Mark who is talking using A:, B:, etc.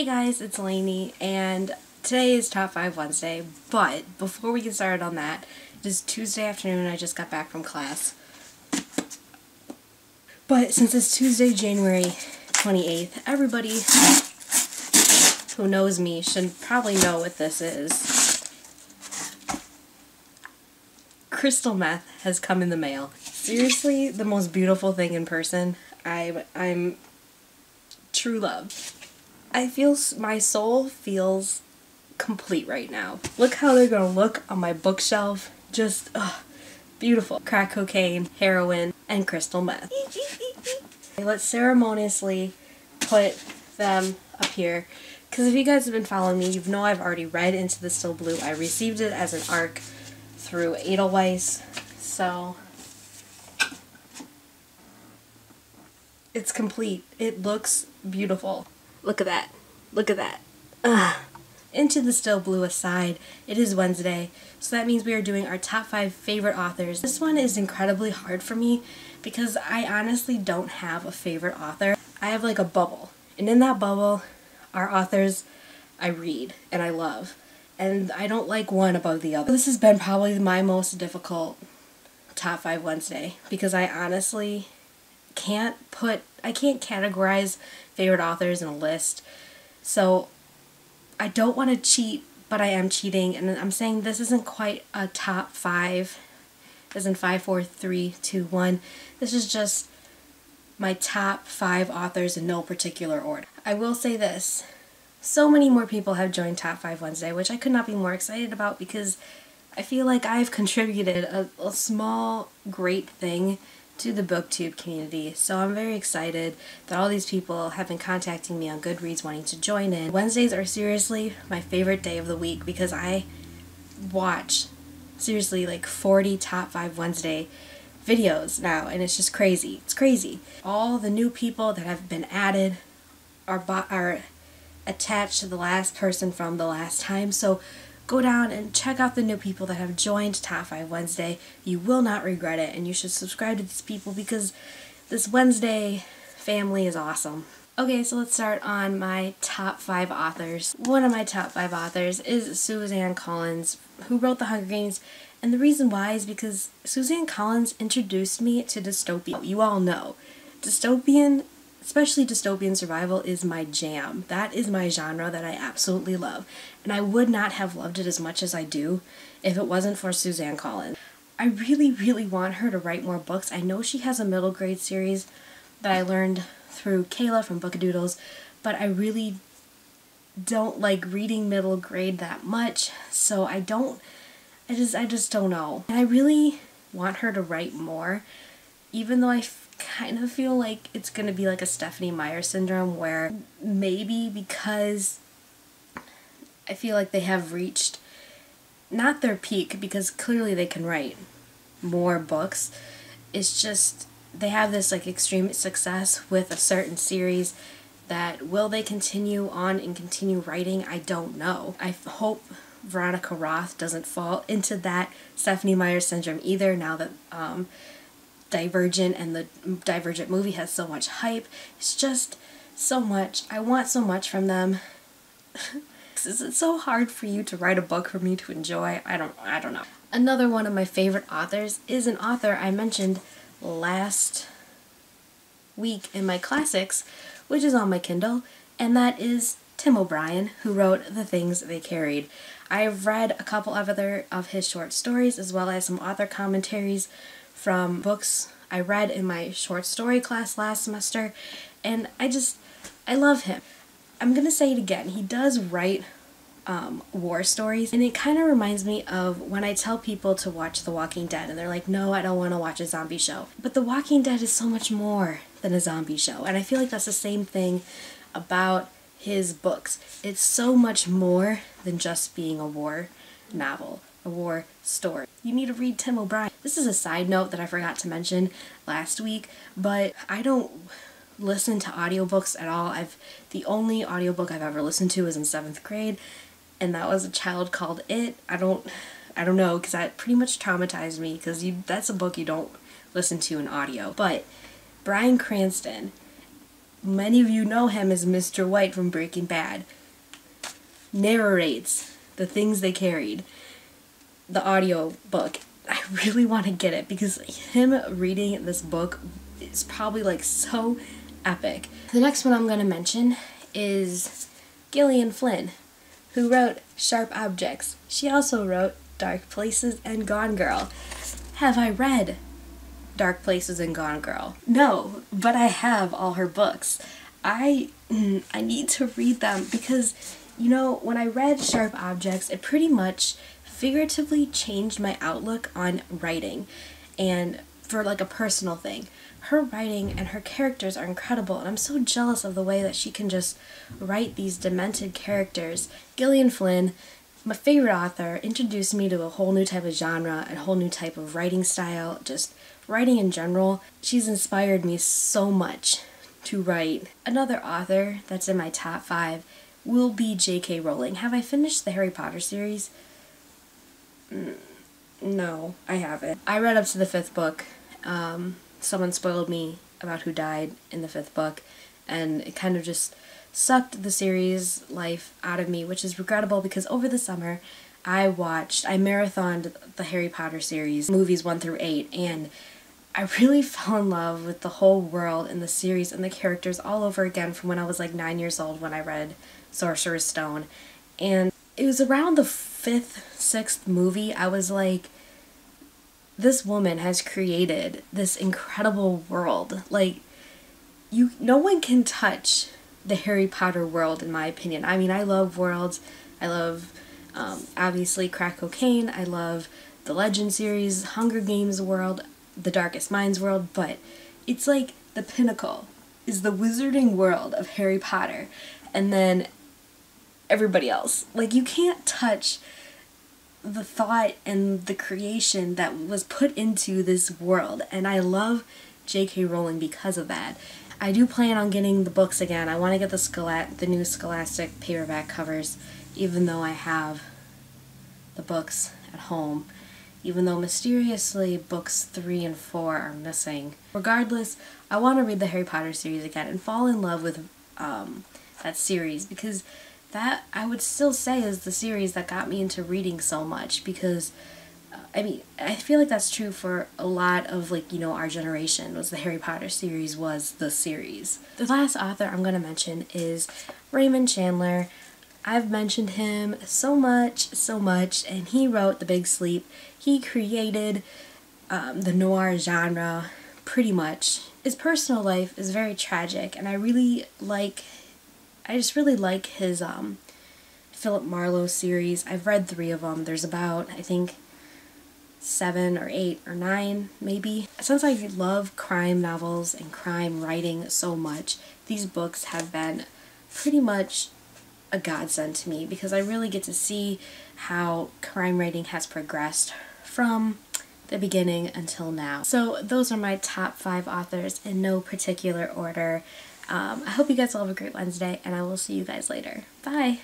A: Hey guys, it's Lainey, and today is Top 5 Wednesday, but before we get started on that, it is Tuesday afternoon and I just got back from class. But since it's Tuesday, January 28th, everybody who knows me should probably know what this is. Crystal meth has come in the mail. Seriously, the most beautiful thing in person. I'm true love. I feel, my soul feels complete right now. Look how they're gonna look on my bookshelf. Just, beautiful. Crack cocaine, heroin, and crystal meth. Let's ceremoniously put them up here. Because if you guys have been following me, you know I've already read Into the Still Blue. I received it as an ARC through Edelweiss. So it's complete. It looks beautiful. Look at that. Look at that. Ugh. Into the Still Blue aside, it is Wednesday, so that means we are doing our top 5 favorite authors. This one is incredibly hard for me because I honestly don't have a favorite author. I have like a bubble, and in that bubble are authors I read and I love, and I don't like one above the other. This has been probably my most difficult top 5 Wednesday because I honestly can't categorize favorite authors in a list. So I don't want to cheat, but I am cheating, and I'm saying this isn't quite a top 5 as in 5, 4, 3, 2, 1. This is just my top 5 authors in no particular order. I will say this, so many more people have joined Top 5 Wednesday, which I could not be more excited about because I feel like I've contributed a small great thing to the booktube community, so I'm very excited that all these people have been contacting me on Goodreads wanting to join in. Wednesdays are seriously my favorite day of the week because I watch seriously like 40 Top 5 Wednesday videos now, and it's just crazy. It's crazy. All the new people that have been added are attached to the last person from the last time, so go down and check out the new people that have joined Top 5 Wednesday. You will not regret it, and you should subscribe to these people because this Wednesday family is awesome. Okay, so let's start on my top 5 authors. One of my top 5 authors is Suzanne Collins, who wrote The Hunger Games, and the reason why is because Suzanne Collins introduced me to dystopian. You all know, dystopian, especially dystopian survival, is my jam. That is my genre that I absolutely love. And I would not have loved it as much as I do if it wasn't for Suzanne Collins. I really, really want her to write more books. I know she has a middle grade series that I learned through Kayla from Bookadoodles, but I really don't like reading middle grade that much, so I just don't know. And I really want her to write more, even though I kind of feel like it's going to be like a Stephanie Meyer syndrome where maybe because I feel like they have reached not their peak, because clearly they can write more books, it's just they have this like extreme success with a certain series that will they continue on and continue writing? I don't know. I hope Veronica Roth doesn't fall into that Stephanie Meyer syndrome either, now that Divergent and the Divergent movie has so much hype. It's just so much. I want so much from them. It's so hard for you to write a book for me to enjoy. I don't know. Another one of my favorite authors is an author I mentioned last week in my classics, which is on my Kindle, and that is Tim O'Brien, who wrote The Things They Carried. I've read a couple of other of his short stories as well as some author commentaries from books I read in my short story class last semester, and I love him. I'm gonna say it again, he does write war stories, and it kind of reminds me of when I tell people to watch The Walking Dead and they're like, no, I don't want to watch a zombie show. But The Walking Dead is so much more than a zombie show, and I feel like that's the same thing about his books. It's so much more than just being a war novel, a war story. You need to read Tim O'Brien. This is a side note that I forgot to mention last week, but I don't listen to audiobooks at all. The only audiobook I've ever listened to is in 7th grade, and that was A Child Called It. I don't know, because that pretty much traumatized me, because that's a book you don't listen to in audio. But Bryan Cranston many of you know him as Mr. White from Breaking Bad, narrates The Things They Carried, the audio book. I really want to get it because him reading this book is probably like so epic. The next one I'm going to mention is Gillian Flynn, who wrote Sharp Objects. She also wrote Dark Places and Gone Girl. Have I read Dark Places and Gone Girl? No, but I have all her books. I need to read them because, you know, when I read Sharp Objects, it pretty much figuratively changed my outlook on writing, and for like a personal thing. Her writing and her characters are incredible, and I'm so jealous of the way that she can just write these demented characters. Gillian Flynn, my favorite author, introduced me to a whole new type of genre, a whole new type of writing style, just writing in general. She's inspired me so much to write. Another author that's in my top 5 will be J.K. Rowling. Have I finished the Harry Potter series? No, I haven't. I read up to the 5th book. Someone spoiled me about who died in the 5th book, and it kind of just sucked the series life out of me, which is regrettable because over the summer I marathoned the Harry Potter series, movies 1 through 8, and I really fell in love with the whole world and the series and the characters all over again from when I was like 9 years old when I read Sorcerer's Stone. And it was around the 5th, 6th movie I was like, this woman has created this incredible world. Like, no one can touch the Harry Potter world, in my opinion. I mean, I love worlds. I love, obviously, Crack Cocaine. I love the Legend series, Hunger Games world, the Darkest Minds world, but it's like the pinnacle is the wizarding world of Harry Potter, and then everybody else. Like, you can't touch the thought and the creation that was put into this world, and I love J.K. Rowling because of that. I do plan on getting the books again. I want to get the new Scholastic paperback covers, even though I have the books at home, even though mysteriously books 3 and 4 are missing. Regardless, I want to read the Harry Potter series again and fall in love with that series, because that, I would still say, is the series that got me into reading so much, because I mean, I feel like that's true for a lot of, like, you know, our generation, was the Harry Potter series was the series. The last author I'm going to mention is Raymond Chandler. I've mentioned him so much, and he wrote The Big Sleep. He created the noir genre, pretty much. His personal life is very tragic, and I just really like his Philip Marlowe series. I've read 3 of them. There's about, I think, 7 or 8 or 9 maybe. Since I love crime novels and crime writing so much, these books have been pretty much a godsend to me, because I really get to see how crime writing has progressed from the beginning until now. So those are my top 5 authors in no particular order. I hope you guys all have a great Wednesday, and I will see you guys later. Bye!